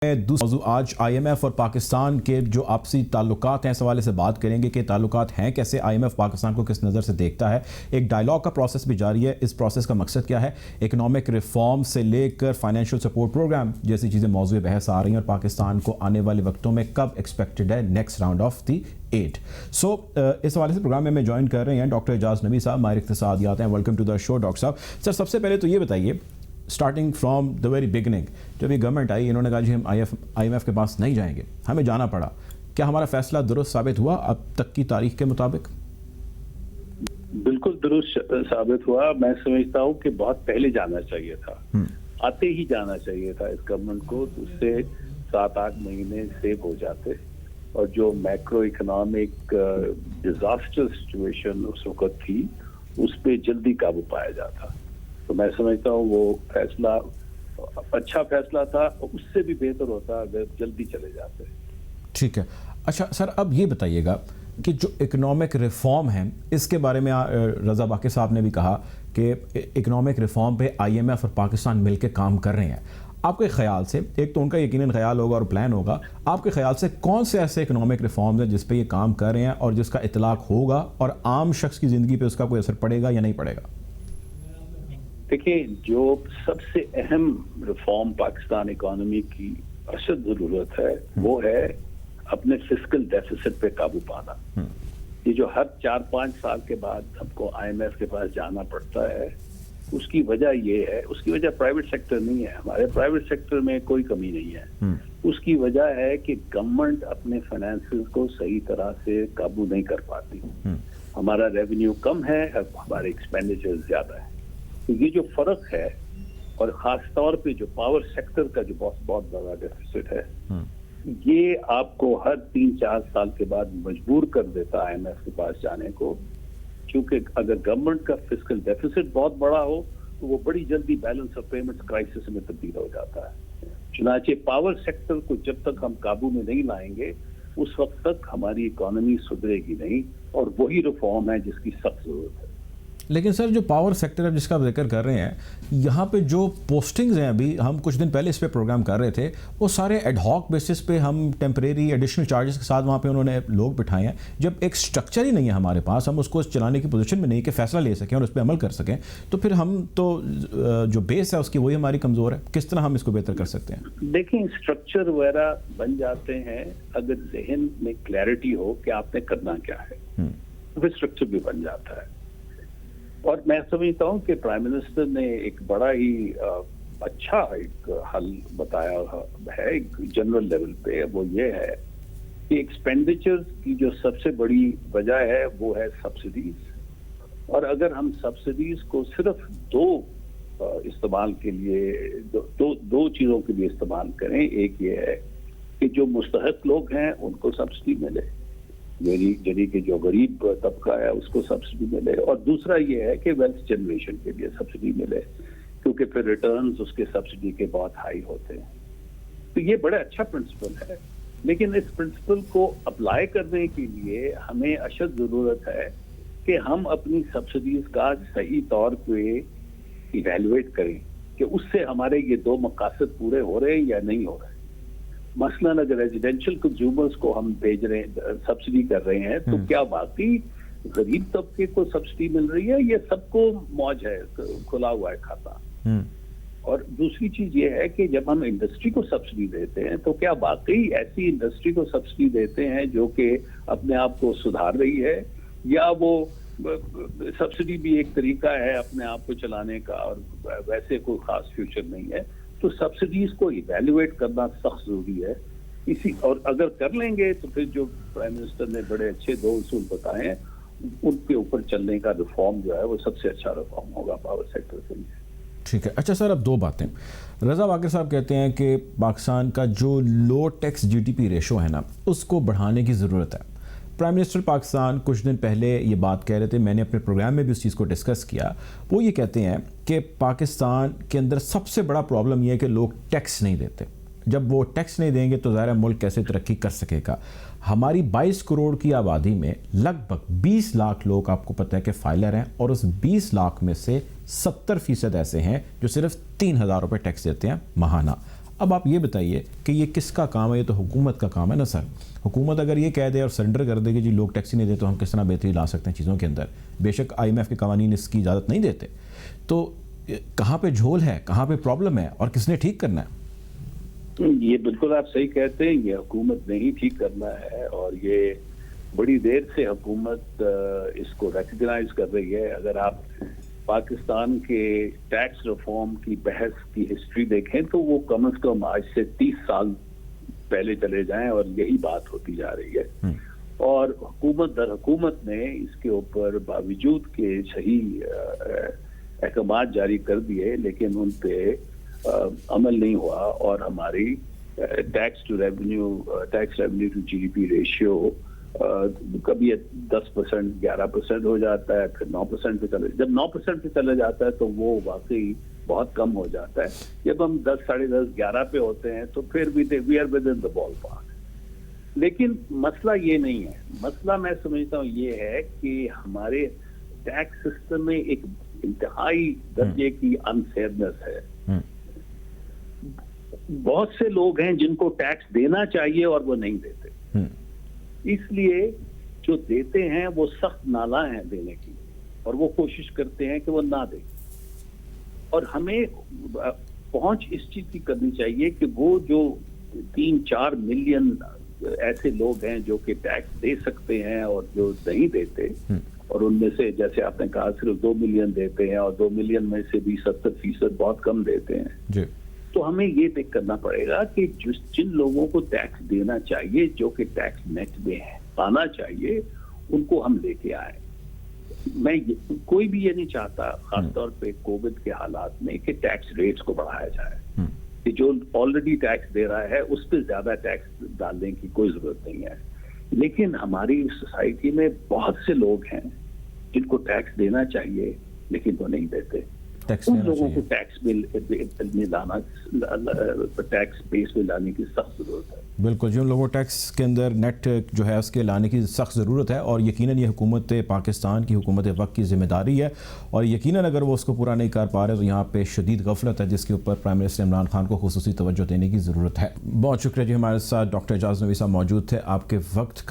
دوسرا موضوع آج آئی ایم ایف اور پاکستان کے جو آپسی تعلقات ہیں اس حوالے سے بات کریں گے کہ تعلقات ہیں کیسے، آئی ایم ایف پاکستان کو کس نظر سے دیکھتا ہے، ایک ڈائیلاگ کا پروسیس بھی جاری ہے، اس پروسیس کا مقصد کیا ہے، اکنامک ریفارم سے لے کر فائنینشیل سپورٹ پروگرام جیسی چیزیں موضوع بحث آ رہی ہیں، اور پاکستان کو آنے والے وقتوں میں کب ایکسپیکٹڈ ہے next round of the aid. اس حوالے سے پروگرام میں جوائن کر رہے ہیں ڈاکٹر اعجاز نبی صاحب، ماہر اقتصادیات ہیں۔ Welcome to the show doctor صاحب۔ سر، سب سے پہلے تو یہ بتائیے، starting from the very beginning, جب یہ گورنمنٹ آئی انہوں نے کہا جی ہم آئی ایم ایف کے پاس نہیں جائیں گے، ہمیں جانا پڑا، کیا ہمارا فیصلہ درست ثابت ہوا اب تک کی تاریخ کے مطابق؟ بالکل درست ثابت ہوا۔ میں سمجھتا ہوں کہ بہت پہلے جانا چاہیے تھا، آتے ہی جانا چاہیے تھا اس گورنمنٹ کو، اس سے 7-8 مہینے سیو ہو جاتے، اور جو میکرو اکنامک ڈیزاسٹر سچویشن اس وقت تھی اس پہ جلدی قابو پایا جاتا۔ تو میں سمجھتا ہوں وہ فیصلہ اچھا فیصلہ تھا، اس سے بھی بہتر ہوتا اگر جلدی چلے جاتے۔ ٹھیک ہے، اچھا سر، اب یہ بتائیے گا کہ جو اکنامک ریفارم ہے اس کے بارے میں رضا باقر صاحب نے بھی کہا کہ اکنامک ریفارم پہ آئی ایم ایف اور پاکستان مل کے کام کر رہے ہیں۔ آپ کے خیال سے، ایک تو ان کا یقیناً خیال ہوگا اور پلان ہوگا، آپ کے خیال سے کون سے ایسے اکنامک ریفارمز ہیں جس پہ یہ کام کر رہے ہیں اور جس کا اطلاق ہوگا اور عام شخص کی زندگی پہ اس کا کوئی اثر پڑے گا یا نہیں پڑے گا؟ دیکھیں، جو سب سے اہم ریفارم پاکستان اکانومی کی اشد ضرورت ہے وہ ہے اپنے فسکل ڈیفیسٹ پہ قابو پانا۔ یہ جو ہر 4-5 سال کے بعد ہم کو آئی ایم ایف کے پاس جانا پڑتا ہے، اس کی وجہ یہ ہے، اس کی وجہ پرائیویٹ سیکٹر نہیں ہے، ہمارے پرائیویٹ سیکٹر میں کوئی کمی نہیں ہے، اس کی وجہ ہے کہ گورنمنٹ اپنے فائنینسز کو صحیح طرح سے قابو نہیں کر پاتی۔ ہمارا ریونیو کم ہے، ہمارے ایکسپینڈیچر زیادہ ہے۔ تو یہ جو فرق ہے، اور خاص طور پہ جو پاور سیکٹر کا جو بہت بڑا ڈیفیسٹ ہے، یہ آپ کو ہر 3-4 سال کے بعد مجبور کر دیتا آئی ایم ایف کے پاس جانے کو، کیونکہ اگر گورنمنٹ کا فسکل ڈیفیسٹ بہت بڑا ہو تو وہ بڑی جلدی بیلنس آف پیمنٹس کرائسس میں تبدیل ہو جاتا ہے۔ چنانچہ پاور سیکٹر کو جب تک ہم قابو میں نہیں لائیں گے اس وقت تک ہماری اکانومی سدھرے گی نہیں، اور وہی ریفارم ہے جس کی سخت ضرورت ہے۔ لیکن سر، جو پاور سیکٹر ہے جس کا آپ ذکر کر رہے ہیں، یہاں پہ جو پوسٹنگز ہیں، ابھی ہم کچھ دن پہلے اس پہ پروگرام کر رہے تھے، وہ سارے ایڈ ہاک بیسس پہ ہم ٹیمپریری ایڈیشنل چارجز کے ساتھ وہاں پہ انہوں نے لوگ بٹھائے ہیں۔ جب ایک سٹرکچر ہی نہیں ہے ہمارے پاس، ہم اس کو چلانے کی پوزیشن میں نہیں کہ فیصلہ لے سکیں اور اس پہ عمل کر سکیں، تو پھر ہم تو جو بیس ہے اس کی وہی ہماری کمزور ہے، کس طرح ہم اس کو بہتر کر سکتے ہیں؟ دیکھیں، سٹرکچر وغیرہ بن جاتے ہیں اگر ذہن میں کلیئرٹی ہو کہ آپ نے کرنا کیا ہے، پھر سٹرکچر بھی بن جاتا ہے۔ اور میں سمجھتا ہوں کہ پرائم منسٹر نے ایک بڑا ہی اچھا ایک حل بتایا ہے ایک جنرل لیول پہ، وہ یہ ہے کہ ایکسپینڈیچر کی جو سب سے بڑی وجہ ہے وہ ہے سبسڈیز، اور اگر ہم سبسڈیز کو صرف دو استعمال کے لیے دو چیزوں کے لیے استعمال کریں، ایک یہ ہے کہ جو مستحق لوگ ہیں ان کو سبسڈی ملے، یعنی کہ جو غریب طبقہ ہے اس کو سبسڈی ملے، اور دوسرا یہ ہے کہ ویلتھ جنریشن کے لیے سبسڈی ملے، کیونکہ پھر ریٹرنز اس کے سبسڈی کے بہت ہائی ہوتے ہیں۔ تو یہ بڑا اچھا پرنسپل ہے، لیکن اس پرنسپل کو اپلائی کرنے کے لیے ہمیں اشد ضرورت ہے کہ ہم اپنی سبسڈیز کا صحیح طور پہ ایویلویٹ کریں کہ اس سے ہمارے یہ دو مقاصد پورے ہو رہے ہیں یا نہیں ہو رہے ہیں۔ مثلاً اگر ریزیڈینشیل کنزیومرز کو ہم بھیج رہے ہیں، سبسڈی کر رہے ہیں، تو کیا واقعی غریب طبقے کو سبسڈی مل رہی ہے؟ یہ سب کو موج ہے، کھلا ہوا ہے کھاتا۔ اور دوسری چیز یہ ہے کہ جب ہم انڈسٹری کو سبسڈی دیتے ہیں تو کیا واقعی ایسی انڈسٹری کو سبسڈی دیتے ہیں جو کہ اپنے آپ کو سدھار رہی ہے، یا وہ سبسڈی بھی ایک طریقہ ہے اپنے آپ کو چلانے کا اور ویسے کوئی خاص فیوچر نہیں ہے؟ تو سبسڈیز کو ایویلویٹ کرنا سخت ضروری ہے۔ اور اگر کر لیں گے تو پھر جو پرائم منسٹر نے بڑے اچھے 2 اصول بتائے ہیں ان کے اوپر چلنے کا ریفارم جو ہے وہ سب سے اچھا ریفارم ہوگا پاور سیکٹر کے لیے۔ ٹھیک ہے، اچھا سر، اب 2 باتیں۔ رضا باقر صاحب کہتے ہیں کہ پاکستان کا جو low tax G D P ratio ہے نا، اس کو بڑھانے کی ضرورت ہے۔ پرائم منسٹر پاکستان کچھ دن پہلے یہ بات کہہ رہے تھے، میں نے اپنے پروگرام میں بھی اس چیز کو ڈسکس کیا۔ وہ یہ کہتے ہیں کہ پاکستان کے اندر سب سے بڑا پرابلم یہ ہے کہ لوگ ٹیکس نہیں دیتے، جب وہ ٹیکس نہیں دیں گے تو ظاہر ملک کیسے ترقی کر سکے گا۔ ہماری 22 کروڑ کی آبادی میں لگ بھگ 20 لاکھ لوگ آپ کو پتہ ہے کہ فائلر ہیں، اور اس 20 لاکھ میں سے 70% ایسے ہیں جو صرف 3,000 روپے ٹیکس دیتے ہیں ماہانہ۔ اب آپ یہ بتائیے کہ یہ کس کا کام ہے؟ یہ تو حکومت کا کام ہے نا سر. حکومت اگر یہ کہہ دے اور سرنڈر کر دے کہ جی لوگ ٹیکس نہیں دیتے تو ہم کس طرح بہتری لا سکتے ہیں چیزوں کے اندر, بے شک IMF کے قوانین اس کی اجازت نہیں دیتے, تو کہاں پہ جھول ہے, کہاں پہ پرابلم ہے اور کس نے ٹھیک کرنا ہے؟ یہ بالکل آپ صحیح کہتے ہیں, یہ حکومت نے ہی ٹھیک کرنا ہے, اور یہ بڑی دیر سے حکومت اس کو ریکگنائز کر رہی ہے. اگر آپ پاکستان کے ٹیکس ریفارم کی بحث کی ہسٹری دیکھیں تو وہ کم از کم آج سے 30 سال پہلے چلے جائیں اور یہی بات ہوتی جا رہی ہے. اور حکومت در حکومت نے اس کے اوپر باوجود کے صحیح احکامات جاری کر دیے لیکن ان پہ عمل نہیں ہوا, اور ہماری tax revenue to GDP ratio کبھی 10%, 11% ہو جاتا ہے, پھر 9% پہ چلے, جب 9% پہ چلا جاتا ہے تو وہ واقعی بہت کم ہو جاتا ہے. جب ہم 10, 10.5, 11 پہ ہوتے ہیں تو پھر بھی we are within the ball park. لیکن مسئلہ یہ نہیں ہے, مسئلہ میں سمجھتا ہوں یہ ہے کہ ہمارے ٹیکس سسٹم میں ایک انتہائی درجے کی انفیئرنیس ہے. بہت سے لوگ ہیں جن کو ٹیکس دینا چاہیے اور وہ نہیں دیتے, اس لیے جو دیتے ہیں وہ سخت نالاں ہیں دینے کی, اور وہ کوشش کرتے ہیں کہ وہ نہ دیں. اور ہمیں پہنچ اس چیز کی کرنی چاہیے کہ وہ جو 3-4 ملین ایسے لوگ ہیں جو کہ ٹیکس دے سکتے ہیں اور جو نہیں دیتے, اور ان میں سے جیسے آپ نے کہا صرف 2 ملین دیتے ہیں, اور 2 ملین میں سے بھی 70% بہت کم دیتے ہیں جی. تو ہمیں یہ طے کرنا پڑے گا کہ جن لوگوں کو ٹیکس دینا چاہیے, جو کہ ٹیکس نیٹ میں آنا چاہیے, ان کو ہم لے کے آئیں. میں کوئی بھی یہ نہیں چاہتا خاص طور پہ کووڈ کے حالات میں کہ ٹیکس ریٹس کو بڑھایا جائے, کہ جو آلریڈی ٹیکس دے رہا ہے اس پہ زیادہ ٹیکس ڈالنے کی کوئی ضرورت نہیں ہے. لیکن ہماری سوسائٹی میں بہت سے لوگ ہیں جن کو ٹیکس دینا چاہیے لیکن وہ نہیں دیتے. ان لوگوں کو ٹیکس میں لانا, ٹیکس بیس میں لانے کی سخت ضرورت ہے. بالکل جی, ان لوگوں کو ٹیکس کے اندر نیٹ جو ہے اس کے لانے کی سخت ضرورت ہے, اور یقیناً یہ حکومت پاکستان کی, حکومت وقت کی ذمہ داری ہے, اور یقیناً اگر وہ اس کو پورا نہیں کر پا رہے تو یہاں پہ شدید غفلت ہے جس کے اوپر پرائم منسٹر عمران خان کو خصوصی توجہ دینے کی ضرورت ہے. بہت شکریہ جی, ہمارے ساتھ ڈاکٹر اعجاز نبی صاحب موجود تھے. آپ کے وقت کا